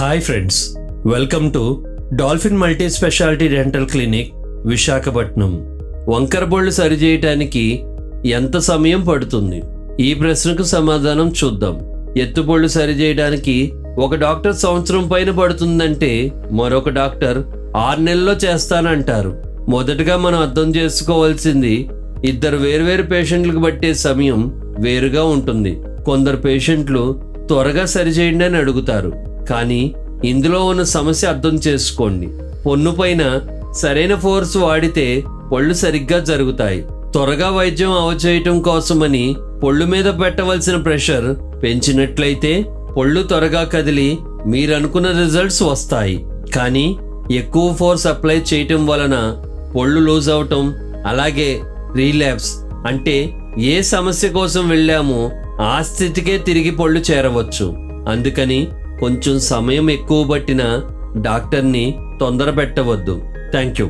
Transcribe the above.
Hi friends, welcome to dolphin multi speciality dental clinic Visakhapatnam. వంకర బొళ్ళు సరిచేయటానికి ఎంత సమయం పడుతుంది? ఈ ప్రశ్నకు సమాధానం చూద్దాం. ఎత్తుబొళ్ళు సరిచేయడానికి ఒక డాక్టర్ సంవత్సరం పైన పడుతుందంటే మరొక డాక్టర్ 6 నెలల్లో చేస్తానంటారు. మొదటగా మనం అర్థం చేసుకోవాల్సింది, ఇద్దరు వేర్వేరు పేషెంట్లకు పట్టే సమయం వేరుగా ఉంటుంది. కొందరు పేషెంట్లు త్వరగా సరిచేయండి అని అడుగుతారు, కానీ ఇందులో ఉన్న సమస్య అర్థం చేసుకోండి. పొన్ను పైన సరైన ఫోర్స్ వాడితే పళ్ళు సరిగ్గా జరుగుతాయి. త్వరగా వైద్యం అవచేయటం కోసమని పళ్ళు మీద పెట్టవలసిన ప్రెషర్ పెంచినట్లయితే పళ్ళు త్వరగా కదిలి మీరనుకున్న రిజల్ట్స్ వస్తాయి. కానీ ఎక్కువ ఫోర్స్ అప్లై చేయటం వలన పళ్ళు లూజ్ అవటం, అలాగే రీలాప్స్ అంటే ఏ సమస్య కోసం వెళ్ళామో ఆ స్థితికే తిరిగి పళ్ళు చేరవచ్చు. అందుకని కొంచెం సమయం ఎక్కువ పట్టిన డాక్టర్ని తొందర పెట్టవద్దు. Thank you.